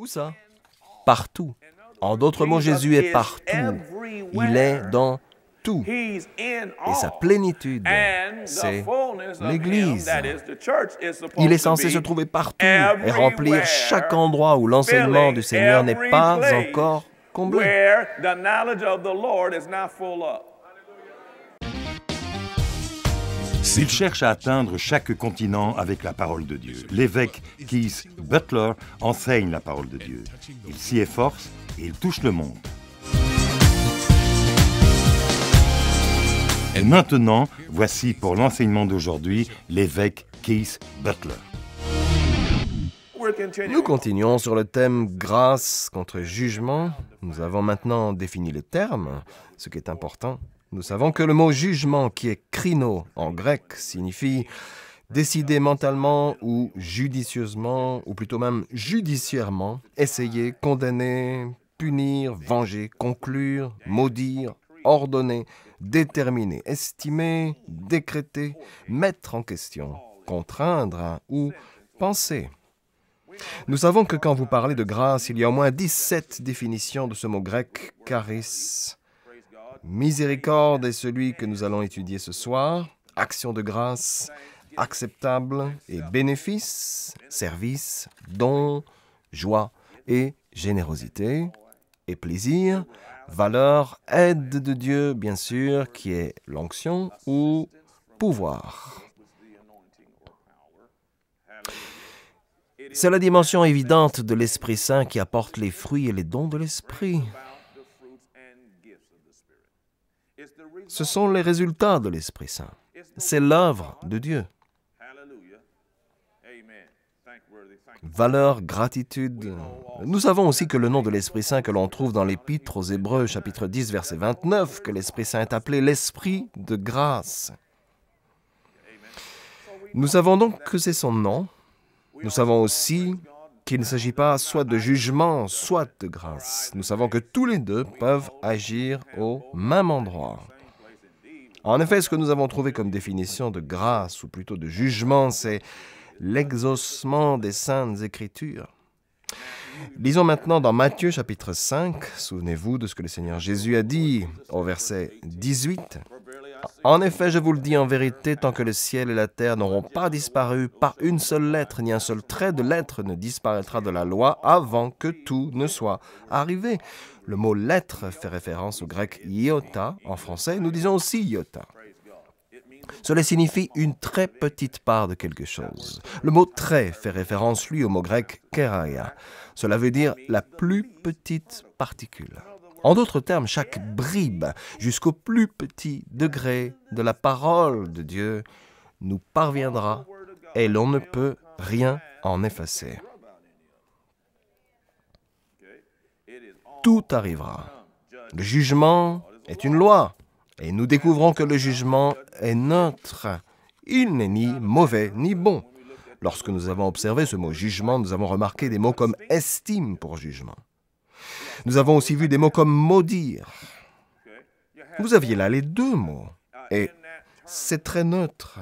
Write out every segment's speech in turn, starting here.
Où ça? Partout. En d'autres mots, Jésus est partout. Il est dans tout. Et sa plénitude, c'est l'Église. Il est censé se trouver partout et remplir chaque endroit où l'enseignement du Seigneur n'est pas encore comblé. Il cherche à atteindre chaque continent avec la parole de Dieu. L'évêque Keith Butler enseigne la parole de Dieu. Il s'y efforce et il touche le monde. Et maintenant, voici pour l'enseignement d'aujourd'hui l'évêque Keith Butler. Nous continuons sur le thème grâce contre jugement. Nous avons maintenant défini les termes, ce qui est important. Nous savons que le mot jugement, qui est krino en grec, signifie décider mentalement ou judicieusement, ou plutôt même judiciairement, essayer, condamner, punir, venger, conclure, maudire, ordonner, déterminer, estimer, décréter, mettre en question, contraindre ou penser. Nous savons que quand vous parlez de grâce, il y a au moins 17 définitions de ce mot grec charis. Miséricorde est celui que nous allons étudier ce soir. Action de grâce, acceptable et bénéfice, service, don, joie et générosité. Et plaisir, valeur, aide de Dieu, bien sûr, qui est l'onction ou pouvoir. C'est la dimension évidente de l'Esprit Saint qui apporte les fruits et les dons de l'Esprit. Ce sont les résultats de l'Esprit Saint. C'est l'œuvre de Dieu. Valeur, gratitude. Nous savons aussi que le nom de l'Esprit Saint que l'on trouve dans l'Épître aux Hébreux, chapitre 10, verset 29, que l'Esprit Saint est appelé l'Esprit de grâce. Nous savons donc que c'est son nom. Nous savons aussi qu'il ne s'agit pas soit de jugement, soit de grâce. Nous savons que tous les deux peuvent agir au même endroit. En effet, ce que nous avons trouvé comme définition de grâce, ou plutôt de jugement, c'est l'exaucement des Saintes Écritures. Lisons maintenant dans Matthieu chapitre 5, souvenez-vous de ce que le Seigneur Jésus a dit au verset 18. « En effet, je vous le dis en vérité, tant que le ciel et la terre n'auront pas disparu, pas une seule lettre ni un seul trait de lettre ne disparaîtra de la loi avant que tout ne soit arrivé. » Le mot « lettre » fait référence au grec « iota ». En français, nous disons aussi « iota ». Cela signifie une très petite part de quelque chose. Le mot « trait » fait référence, lui, au mot grec « keraia ». Cela veut dire la plus petite particule. En d'autres termes, chaque bribe, jusqu'au plus petit degré de la parole de Dieu, nous parviendra et l'on ne peut rien en effacer. Tout arrivera. Le jugement est une loi. Et nous découvrons que le jugement est neutre. Il n'est ni mauvais ni bon. Lorsque nous avons observé ce mot jugement, nous avons remarqué des mots comme estime pour jugement. Nous avons aussi vu des mots comme maudire. Vous aviez là les deux mots. Et c'est très neutre.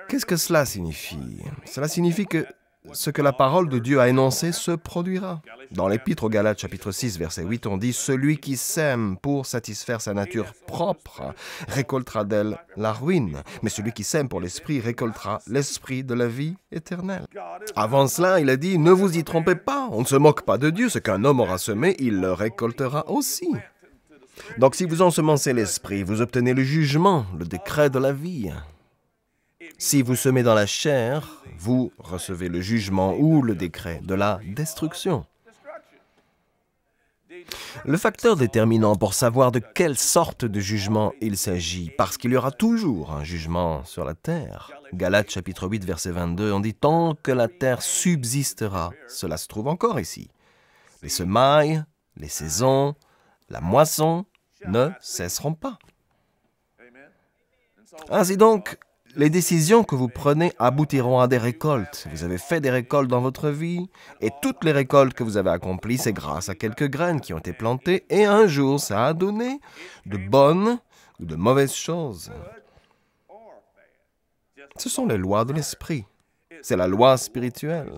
Qu'est-ce que cela signifie? Cela signifie que ce que la parole de Dieu a énoncé se produira. Dans l'Épître aux Galates, chapitre 6, verset 8, on dit « Celui qui sème pour satisfaire sa nature propre récoltera d'elle la ruine, mais celui qui sème pour l'Esprit récoltera l'Esprit de la vie éternelle. » Avant cela, il a dit « Ne vous y trompez pas, on ne se moque pas de Dieu, ce qu'un homme aura semé, il le récoltera aussi. » Donc si vous ensemencez l'Esprit, vous obtenez le jugement, le décret de la vie. Si vous semez dans la chair, vous recevez le jugement ou le décret de la destruction. Le facteur déterminant pour savoir de quelle sorte de jugement il s'agit, parce qu'il y aura toujours un jugement sur la terre. Galates chapitre 8, verset 22, on dit « Tant que la terre subsistera », cela se trouve encore ici. Les semailles, les saisons, la moisson ne cesseront pas. Ainsi donc, les décisions que vous prenez aboutiront à des récoltes. Vous avez fait des récoltes dans votre vie, et toutes les récoltes que vous avez accomplies, c'est grâce à quelques graines qui ont été plantées, et un jour, ça a donné de bonnes ou de mauvaises choses. Ce sont les lois de l'esprit. C'est la loi spirituelle.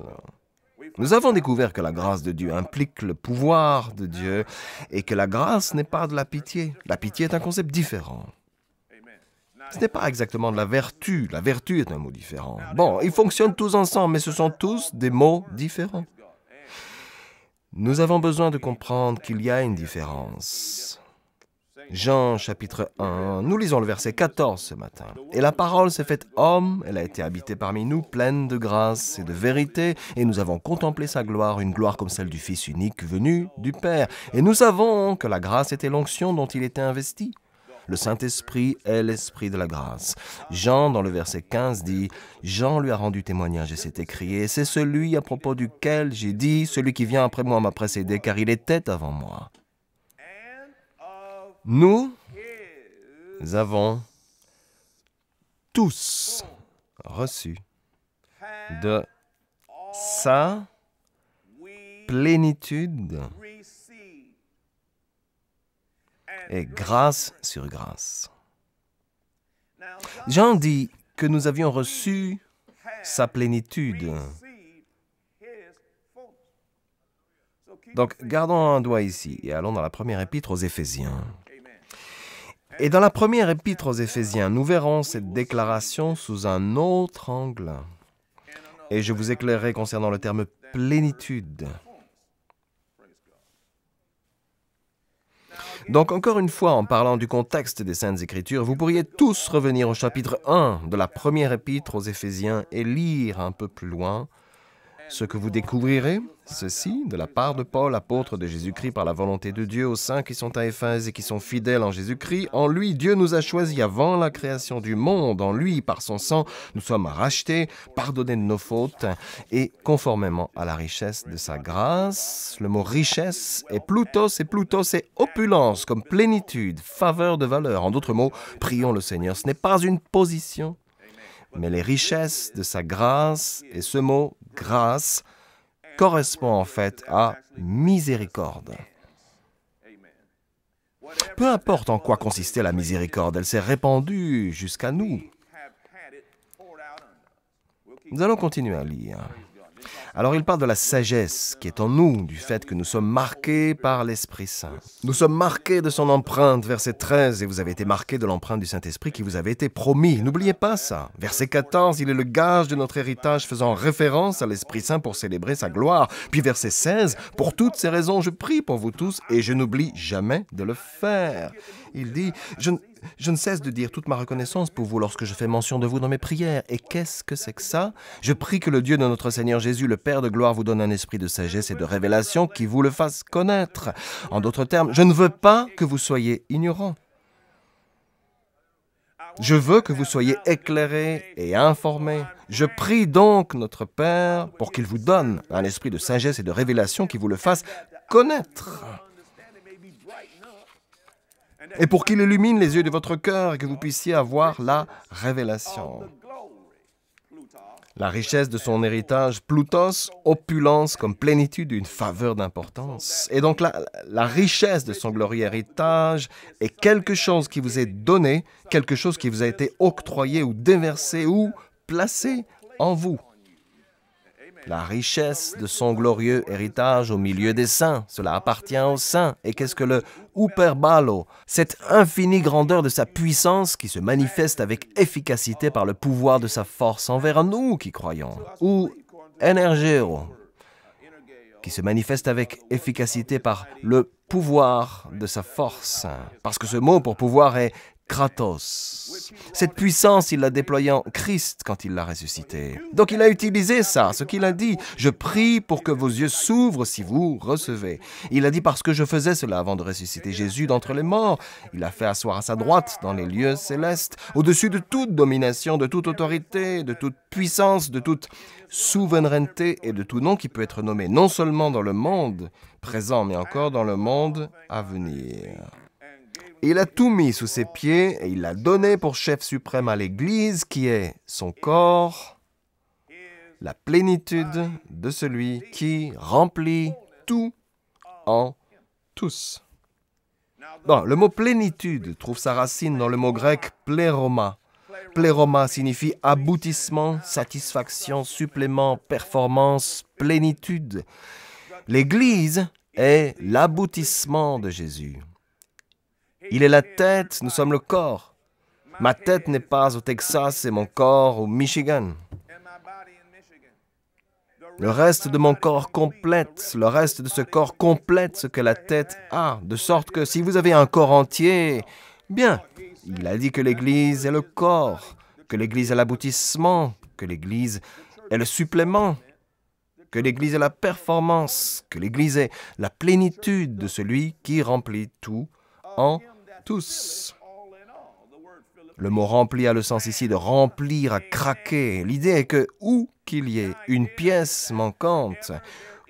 Nous avons découvert que la grâce de Dieu implique le pouvoir de Dieu et que la grâce n'est pas de la pitié. La pitié est un concept différent. Ce n'est pas exactement de la vertu. La vertu est un mot différent. Bon, ils fonctionnent tous ensemble, mais ce sont tous des mots différents. Nous avons besoin de comprendre qu'il y a une différence. Jean chapitre 1, nous lisons le verset 14 ce matin. « Et la parole s'est faite homme, elle a été habitée parmi nous, pleine de grâce et de vérité, et nous avons contemplé sa gloire, une gloire comme celle du Fils unique venu du Père. Et nous savons que la grâce était l'onction dont il était investi. Le Saint-Esprit est l'Esprit de la grâce. » Jean, dans le verset 15, dit « Jean lui a rendu témoignage et s'est écrié, c'est celui à propos duquel j'ai dit, celui qui vient après moi m'a précédé, car il était avant moi. » Nous avons tous reçu de sa plénitude et grâce sur grâce. Jean dit que nous avions reçu sa plénitude. Donc, gardons un doigt ici et allons dans la première épître aux Éphésiens. Et dans la première épître aux Éphésiens, nous verrons cette déclaration sous un autre angle. Et je vous éclairerai concernant le terme plénitude. Donc, encore une fois, en parlant du contexte des Saintes Écritures, vous pourriez tous revenir au chapitre 1 de la première épître aux Éphésiens et lire un peu plus loin ce que vous découvrirez, ceci, de la part de Paul, apôtre de Jésus-Christ par la volonté de Dieu, aux saints qui sont à Éphèse et qui sont fidèles en Jésus-Christ. En lui, Dieu nous a choisis avant la création du monde. En lui, par son sang, nous sommes rachetés, pardonnés de nos fautes, et conformément à la richesse de sa grâce. Le mot richesse est plutos, et plutos est opulence, comme plénitude, faveur de valeur. En d'autres mots, prions le Seigneur. Ce n'est pas une position, mais les richesses de sa grâce, et ce mot « grâce » correspond en fait à miséricorde. Peu importe en quoi consistait la miséricorde, elle s'est répandue jusqu'à nous. Nous allons continuer à lire. Alors il parle de la sagesse qui est en nous, du fait que nous sommes marqués par l'Esprit Saint. Nous sommes marqués de son empreinte, verset 13, et vous avez été marqués de l'empreinte du Saint-Esprit qui vous avait été promis. N'oubliez pas ça. Verset 14, il est le gage de notre héritage faisant référence à l'Esprit Saint pour célébrer sa gloire. Puis verset 16, pour toutes ces raisons, je prie pour vous tous et je n'oublie jamais de le faire. Il dit, je ne cesse de dire toute ma reconnaissance pour vous lorsque je fais mention de vous dans mes prières. Et qu'est-ce que c'est que ça? Je prie que le Dieu de notre Seigneur Jésus, le Père de gloire, vous donne un esprit de sagesse et de révélation qui vous le fasse connaître. En d'autres termes, je ne veux pas que vous soyez ignorants. Je veux que vous soyez éclairés et informés. Je prie donc notre Père pour qu'il vous donne un esprit de sagesse et de révélation qui vous le fasse connaître. Et pour qu'il illumine les yeux de votre cœur et que vous puissiez avoir la révélation. La richesse de son héritage, plutos, opulence comme plénitude, une faveur d'importance. Et donc la richesse de son glorieux héritage est quelque chose qui vous est donné, quelque chose qui vous a été octroyé ou déversé ou placé en vous. La richesse de son glorieux héritage au milieu des saints, cela appartient aux saints. Et qu'est-ce que le hyperbalo? Cette infinie grandeur de sa puissance qui se manifeste avec efficacité par le pouvoir de sa force envers nous qui croyons. Ou energeo, qui se manifeste avec efficacité par le pouvoir de sa force. Parce que ce mot pour pouvoir est kratos. Cette puissance, il l'a déployée en Christ quand il l'a ressuscité. Donc il a utilisé ça, ce qu'il a dit. Je prie pour que vos yeux s'ouvrent si vous recevez. Il a dit parce que je faisais cela avant de ressusciter Jésus d'entre les morts. Il a fait asseoir à sa droite dans les lieux célestes, au-dessus de toute domination, de toute autorité, de toute puissance, de toute souveraineté et de tout nom qui peut être nommé non seulement dans le monde présent, mais encore dans le monde à venir. Il a tout mis sous ses pieds et il l'a donné pour chef suprême à l'Église qui est son corps, la plénitude de celui qui remplit tout en tous. Bon, le mot plénitude trouve sa racine dans le mot grec pléroma. Pléroma signifie aboutissement, satisfaction, supplément, performance, plénitude. L'Église est l'aboutissement de Jésus. Il est la tête, nous sommes le corps. Ma tête n'est pas au Texas et mon corps au Michigan. Le reste de mon corps complète, le reste de ce corps complète ce que la tête a, de sorte que si vous avez un corps entier, bien, il a dit que l'Église est le corps, que l'Église est l'aboutissement, que l'Église est le supplément, que l'Église est la performance, que l'Église est la plénitude de celui qui remplit tout en tous. Le mot « rempli » a le sens ici de remplir, à craquer. L'idée est que où qu'il y ait une pièce manquante,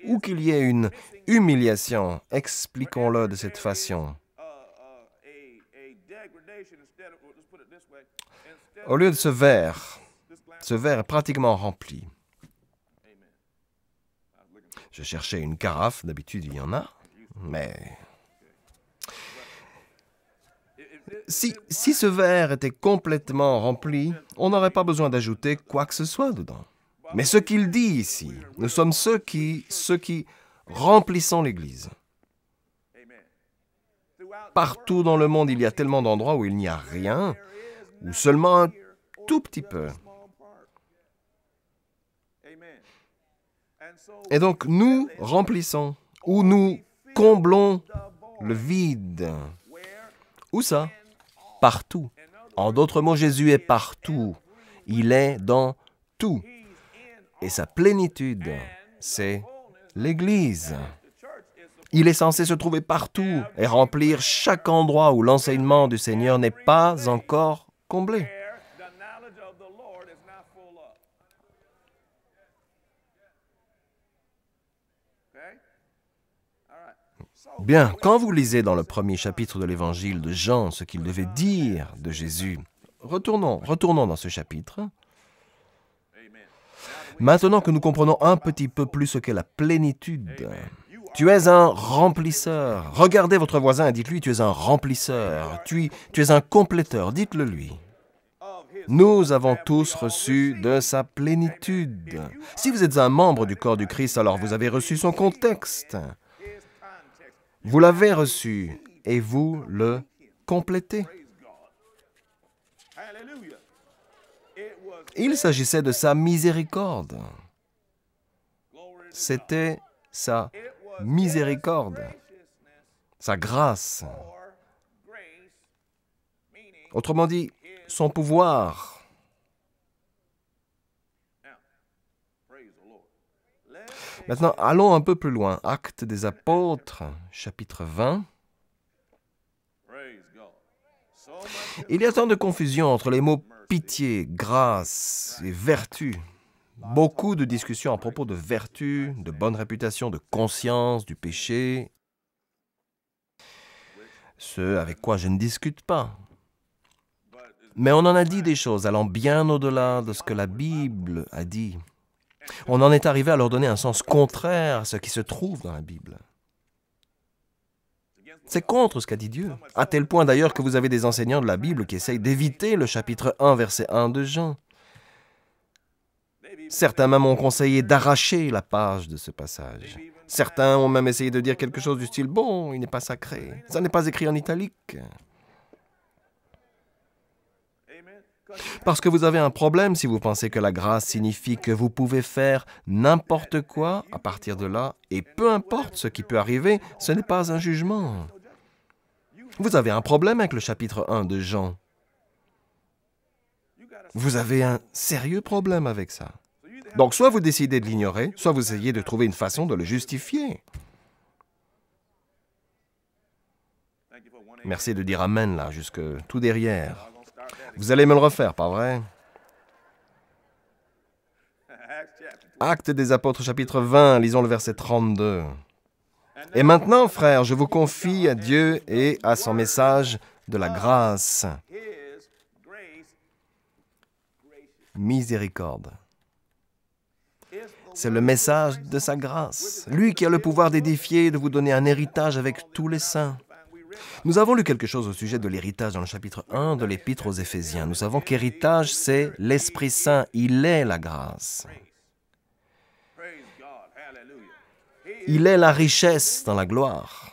où qu'il y ait une humiliation, expliquons-le de cette façon. Au lieu de ce verre est pratiquement rempli. Je cherchais une carafe, d'habitude il y en a, mais... Si ce verre était complètement rempli, on n'aurait pas besoin d'ajouter quoi que ce soit dedans. Mais ce qu'il dit ici, nous sommes ceux qui remplissons l'Église. Partout dans le monde, il y a tellement d'endroits où il n'y a rien, ou seulement un tout petit peu. Et donc, nous remplissons, ou nous comblons le vide. Où ça? Partout. En d'autres mots, Jésus est partout. Il est dans tout. Et sa plénitude, c'est l'Église. Il est censé se trouver partout et remplir chaque endroit où l'enseignement du Seigneur n'est pas encore comblé. Bien, quand vous lisez dans le premier chapitre de l'Évangile de Jean ce qu'il devait dire de Jésus, retournons dans ce chapitre. Maintenant que nous comprenons un petit peu plus ce qu'est la plénitude, tu es un remplisseur. Regardez votre voisin et dites-lui, tu es un remplisseur. Tu es un compléteur, dites-le lui. Nous avons tous reçu de sa plénitude. Si vous êtes un membre du corps du Christ, alors vous avez reçu son contexte. Vous l'avez reçu et vous le complétez. Il s'agissait de sa miséricorde. C'était sa miséricorde, sa grâce. Autrement dit, son pouvoir. Maintenant, allons un peu plus loin. Actes des Apôtres, chapitre 20. Il y a tant de confusion entre les mots pitié, grâce et vertu. Beaucoup de discussions à propos de vertu, de bonne réputation, de conscience, du péché. Ce avec quoi je ne discute pas. Mais on en a dit des choses allant bien au-delà de ce que la Bible a dit. On en est arrivé à leur donner un sens contraire à ce qui se trouve dans la Bible. C'est contre ce qu'a dit Dieu, à tel point d'ailleurs que vous avez des enseignants de la Bible qui essayent d'éviter le chapitre 1, verset 1 de Jean. Certains même ont conseillé d'arracher la page de ce passage. Certains ont même essayé de dire quelque chose du style « Bon, il n'est pas sacré, ça n'est pas écrit en italique ». Parce que vous avez un problème si vous pensez que la grâce signifie que vous pouvez faire n'importe quoi à partir de là, et peu importe ce qui peut arriver, ce n'est pas un jugement. Vous avez un problème avec le chapitre 1 de Jean. Vous avez un sérieux problème avec ça. Donc soit vous décidez de l'ignorer, soit vous essayez de trouver une façon de le justifier. Merci de dire Amen là, jusque tout derrière. Vous allez me le refaire, pas vrai? Actes des Apôtres, chapitre 20, lisons le verset 32. « Et maintenant, frères, je vous confie à Dieu et à son message de la grâce. » Miséricorde. C'est le message de sa grâce. Lui qui a le pouvoir d'édifier et de vous donner un héritage avec tous les saints. Nous avons lu quelque chose au sujet de l'héritage dans le chapitre 1 de l'Épître aux Éphésiens. Nous savons qu'héritage, c'est l'Esprit Saint. Il est la grâce. Il est la richesse dans la gloire.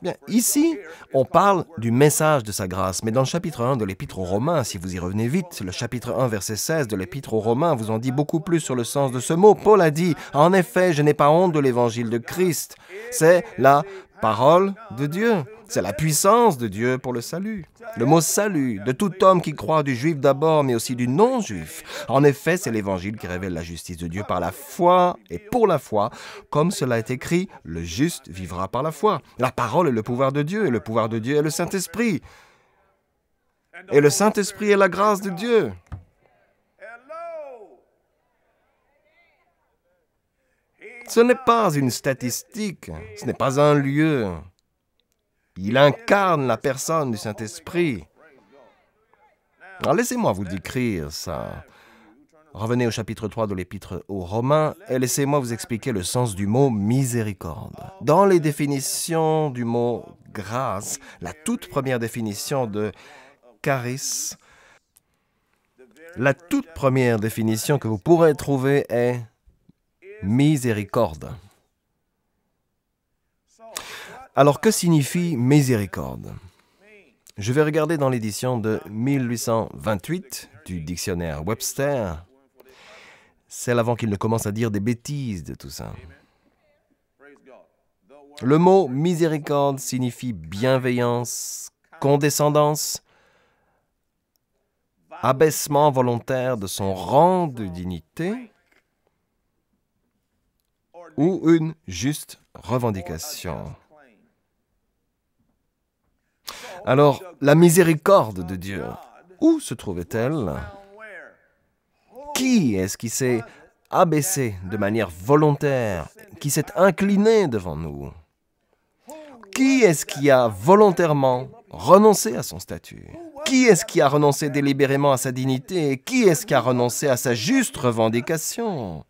Bien, ici, on parle du message de sa grâce, mais dans le chapitre 1 de l'Épître aux Romains, si vous y revenez vite, le chapitre 1, verset 16 de l'Épître aux Romains vous en dit beaucoup plus sur le sens de ce mot. Paul a dit, « En effet, je n'ai pas honte de l'évangile de Christ. C'est la parole de Dieu. C'est la puissance de Dieu pour le salut. Le mot salut, de tout homme qui croit, du juif d'abord, mais aussi du non-juif. En effet, c'est l'évangile qui révèle la justice de Dieu par la foi et pour la foi. Comme cela est écrit, le juste vivra par la foi. La parole est le pouvoir de Dieu, et le pouvoir de Dieu est le Saint-Esprit. Et le Saint-Esprit est la grâce de Dieu. Ce n'est pas une statistique, ce n'est pas un lieu. Il incarne la personne du Saint-Esprit. Alors laissez-moi vous décrire ça. Revenez au chapitre 3 de l'Épître aux Romains et laissez-moi vous expliquer le sens du mot miséricorde. Dans les définitions du mot grâce, la toute première définition de charis, la toute première définition que vous pourrez trouver est miséricorde. Alors, que signifie miséricorde? Je vais regarder dans l'édition de 1828 du dictionnaire Webster. C'est avant qu'il ne commence à dire des bêtises de tout ça. Le mot miséricorde signifie bienveillance, condescendance, abaissement volontaire de son rang de dignité, ou une juste revendication. Alors, la miséricorde de Dieu, où se trouvait-elle? Qui est-ce qui s'est abaissé de manière volontaire, qui s'est incliné devant nous? Qui est-ce qui a volontairement renoncé à son statut? Qui est-ce qui a renoncé délibérément à sa dignité? Qui est-ce qui a renoncé à sa juste revendication?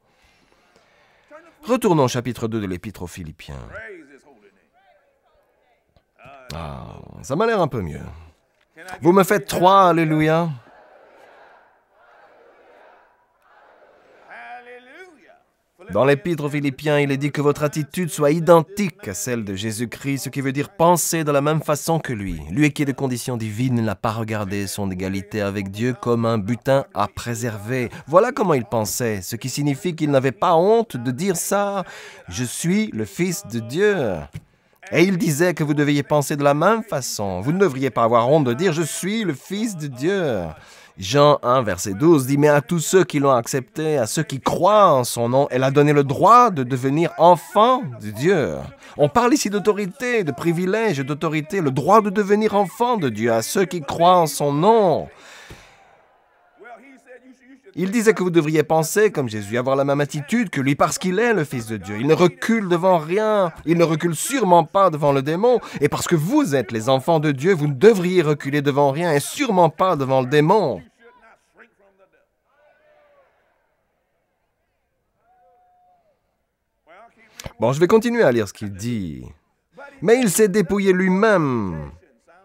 Retournons au chapitre 2 de l'Épître aux Philippiens. Ah, ça m'a l'air un peu mieux. Vous me faites 3 alléluia? Dans l'Épître aux Philippiens, il est dit que votre attitude soit identique à celle de Jésus-Christ, ce qui veut dire penser de la même façon que lui. Lui qui est de condition divine n'a pas regardé son égalité avec Dieu comme un butin à préserver. Voilà comment il pensait, ce qui signifie qu'il n'avait pas honte de dire ça. « Je suis le Fils de Dieu ». Et il disait que vous deviez penser de la même façon. Vous ne devriez pas avoir honte de dire « Je suis le Fils de Dieu ». Jean 1, verset 12 dit « Mais à tous ceux qui l'ont accepté, à ceux qui croient en son nom, elle a donné le droit de devenir enfants de Dieu. » On parle ici d'autorité, de privilège et d'autorité, le droit de devenir enfant de Dieu à ceux qui croient en son nom. Il disait que vous devriez penser comme Jésus, avoir la même attitude que lui parce qu'il est le Fils de Dieu. Il ne recule devant rien, il ne recule sûrement pas devant le démon. Et parce que vous êtes les enfants de Dieu, vous ne devriez reculer devant rien et sûrement pas devant le démon. Bon, je vais continuer à lire ce qu'il dit. Mais il s'est dépouillé lui-même.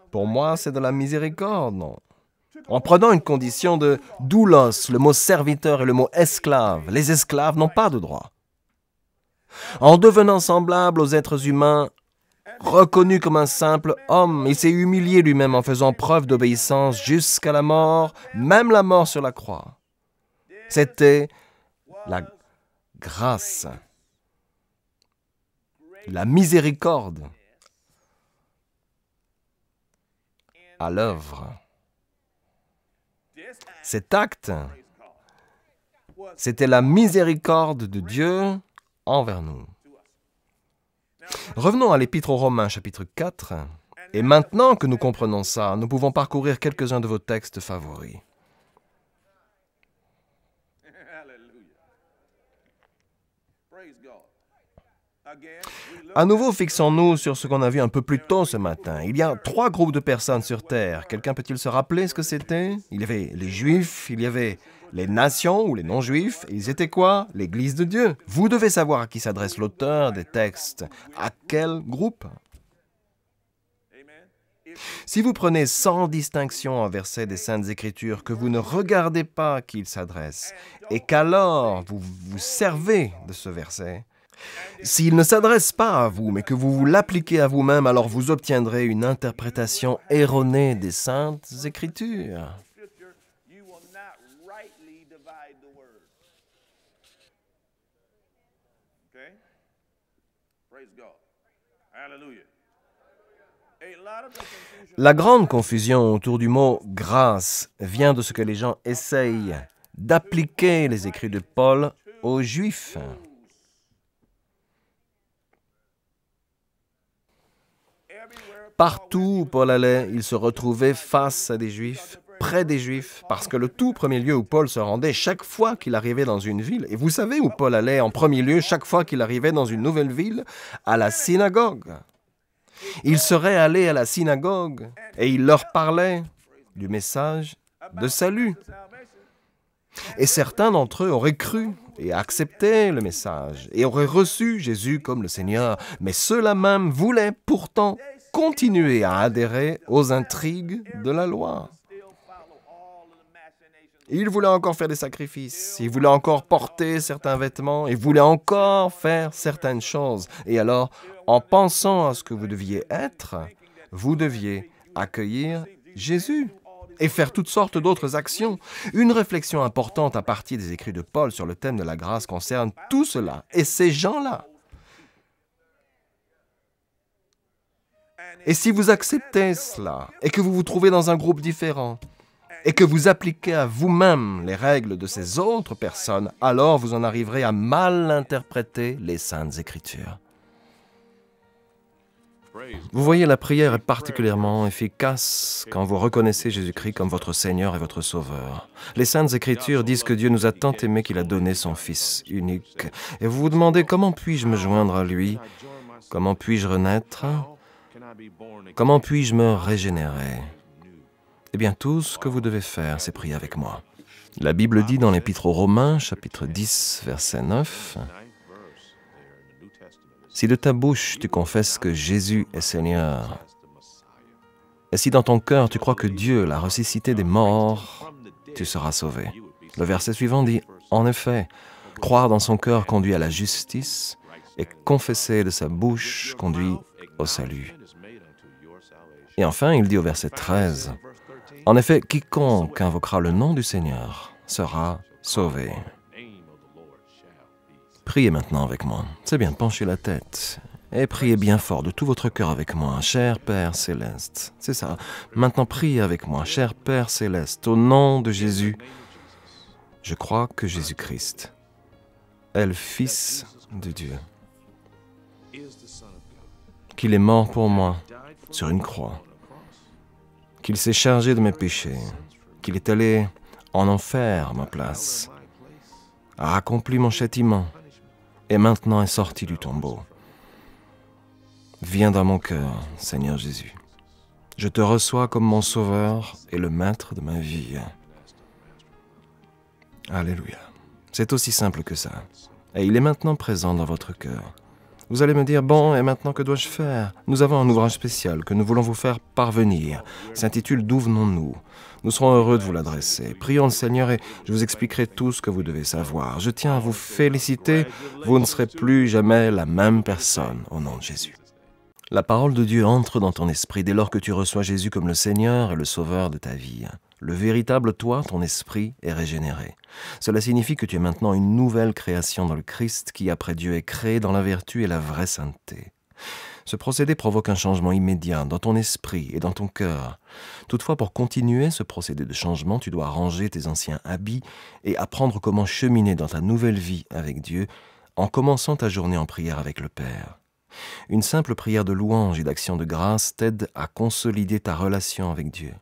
Pour moi, c'est de la miséricorde, non? En prenant une condition de doulos, le mot serviteur et le mot esclave. Les esclaves n'ont pas de droit. En devenant semblable aux êtres humains, reconnu comme un simple homme, il s'est humilié lui-même en faisant preuve d'obéissance jusqu'à la mort, même la mort sur la croix. C'était la grâce, la miséricorde à l'œuvre. Cet acte, c'était la miséricorde de Dieu envers nous. Revenons à l'Épître aux Romains, chapitre 4. Et maintenant que nous comprenons ça, nous pouvons parcourir quelques-uns de vos textes favoris. À nouveau, fixons-nous sur ce qu'on a vu un peu plus tôt ce matin. Il y a 3 groupes de personnes sur Terre. Quelqu'un peut-il se rappeler ce que c'était? Il y avait les Juifs, il y avait les nations ou les non-Juifs. Ils étaient quoi? L'Église de Dieu. Vous devez savoir à qui s'adresse l'auteur des textes. À quel groupe? Si vous prenez sans distinction un verset des Saintes Écritures que vous ne regardez pas à qui il s'adresse, et qu'alors vous vous servez de ce verset, s'il ne s'adresse pas à vous, mais que vous l'appliquez à vous-même, alors vous obtiendrez une interprétation erronée des Saintes Écritures. La grande confusion autour du mot « grâce » vient de ce que les gens essayent d'appliquer les écrits de Paul aux Juifs. Partout où Paul allait, il se retrouvait face à des Juifs, près des Juifs, parce que le tout premier lieu où Paul se rendait chaque fois qu'il arrivait dans une ville, et vous savez où Paul allait en premier lieu chaque fois qu'il arrivait dans une nouvelle ville, à la synagogue. Il serait allé à la synagogue et il leur parlait du message de salut. Et certains d'entre eux auraient cru et accepté le message et auraient reçu Jésus comme le Seigneur, mais ceux-là même voulaient pourtant continuer à adhérer aux intrigues de la loi. Ils voulaient encore faire des sacrifices, ils voulaient encore porter certains vêtements, ils voulaient encore faire certaines choses. Et alors, en pensant à ce que vous deviez être, vous deviez accueillir Jésus et faire toutes sortes d'autres actions. Une réflexion importante à partir des écrits de Paul sur le thème de la grâce concerne tout cela et ces gens-là. Et si vous acceptez cela et que vous vous trouvez dans un groupe différent, et que vous appliquez à vous-même les règles de ces autres personnes, alors vous en arriverez à mal interpréter les Saintes Écritures. Vous voyez, la prière est particulièrement efficace quand vous reconnaissez Jésus-Christ comme votre Seigneur et votre Sauveur. Les Saintes Écritures disent que Dieu nous a tant aimés qu'il a donné son Fils unique. Et vous vous demandez, comment puis-je me joindre à lui? Comment puis-je renaître? Comment puis-je me régénérer? Eh bien, tout ce que vous devez faire, c'est prier avec moi. La Bible dit dans l'Épître aux Romains, chapitre 10, verset 9, « Si de ta bouche tu confesses que Jésus est Seigneur, et si dans ton cœur tu crois que Dieu l'a ressuscité des morts, tu seras sauvé. » Le verset suivant dit, « En effet, croire dans son cœur conduit à la justice, et confesser de sa bouche conduit au salut. » Et enfin, il dit au verset 13, « En effet, quiconque invoquera le nom du Seigneur sera sauvé. » Priez maintenant avec moi. C'est bien, penchez la tête et priez bien fort de tout votre cœur avec moi. Cher Père Céleste, c'est ça. Maintenant, priez avec moi. Cher Père Céleste, au nom de Jésus, je crois que Jésus-Christ est le Fils de Dieu, qu'il est mort pour moi sur une croix, qu'il s'est chargé de mes péchés, qu'il est allé en enfer à ma place, a accompli mon châtiment, et maintenant est sorti du tombeau. Viens dans mon cœur, Seigneur Jésus. Je te reçois comme mon sauveur et le maître de ma vie. Alléluia. C'est aussi simple que ça. Et il est maintenant présent dans votre cœur. Vous allez me dire, bon, et maintenant que dois-je faire? Nous avons un ouvrage spécial que nous voulons vous faire parvenir. Il s'intitule « D'où venons-nous » Nous serons heureux de vous l'adresser. Prions le Seigneur et je vous expliquerai tout ce que vous devez savoir. Je tiens à vous féliciter, vous ne serez plus jamais la même personne au nom de Jésus. La parole de Dieu entre dans ton esprit dès lors que tu reçois Jésus comme le Seigneur et le Sauveur de ta vie. Le véritable toi, ton esprit, est régénéré. Cela signifie que tu es maintenant une nouvelle création dans le Christ qui, après Dieu, est créé dans la vertu et la vraie sainteté. Ce procédé provoque un changement immédiat dans ton esprit et dans ton cœur. Toutefois, pour continuer ce procédé de changement, tu dois ranger tes anciens habits et apprendre comment cheminer dans ta nouvelle vie avec Dieu en commençant ta journée en prière avec le Père. Une simple prière de louange et d'action de grâce t'aide à consolider ta relation avec Dieu.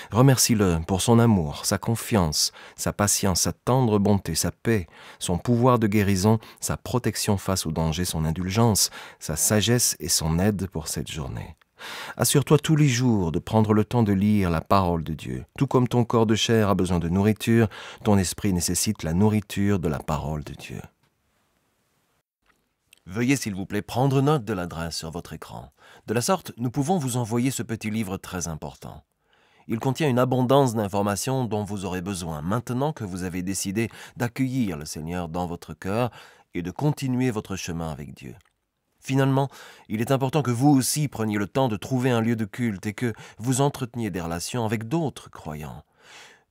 Remercie-le pour son amour, sa confiance, sa patience, sa tendre bonté, sa paix, son pouvoir de guérison, sa protection face au danger, son indulgence, sa sagesse et son aide pour cette journée. Assure-toi tous les jours de prendre le temps de lire la parole de Dieu. Tout comme ton corps de chair a besoin de nourriture, ton esprit nécessite la nourriture de la parole de Dieu. Veuillez s'il vous plaît prendre note de l'adresse sur votre écran. De la sorte, nous pouvons vous envoyer ce petit livre très important. Il contient une abondance d'informations dont vous aurez besoin maintenant que vous avez décidé d'accueillir le Seigneur dans votre cœur et de continuer votre chemin avec Dieu. Finalement, il est important que vous aussi preniez le temps de trouver un lieu de culte et que vous entreteniez des relations avec d'autres croyants.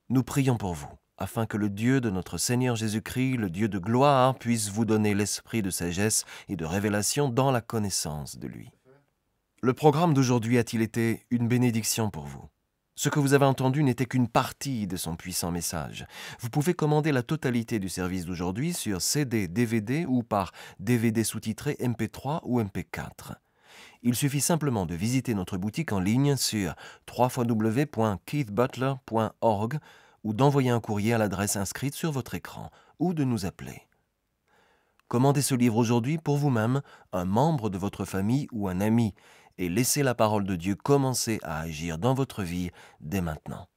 Nous prions pour vous, afin que le Dieu de notre Seigneur Jésus-Christ, le Dieu de gloire, puisse vous donner l'esprit de sagesse et de révélation dans la connaissance de lui. Le programme d'aujourd'hui a-t-il été une bénédiction pour vous? Ce que vous avez entendu n'était qu'une partie de son puissant message. Vous pouvez commander la totalité du service d'aujourd'hui sur CD, DVD ou par DVD sous-titré MP3 ou MP4. Il suffit simplement de visiter notre boutique en ligne sur www.keithbutler.org ou d'envoyer un courrier à l'adresse inscrite sur votre écran ou de nous appeler. Commandez ce livre aujourd'hui pour vous-même, un membre de votre famille ou un ami et laissez la parole de Dieu commencer à agir dans votre vie dès maintenant.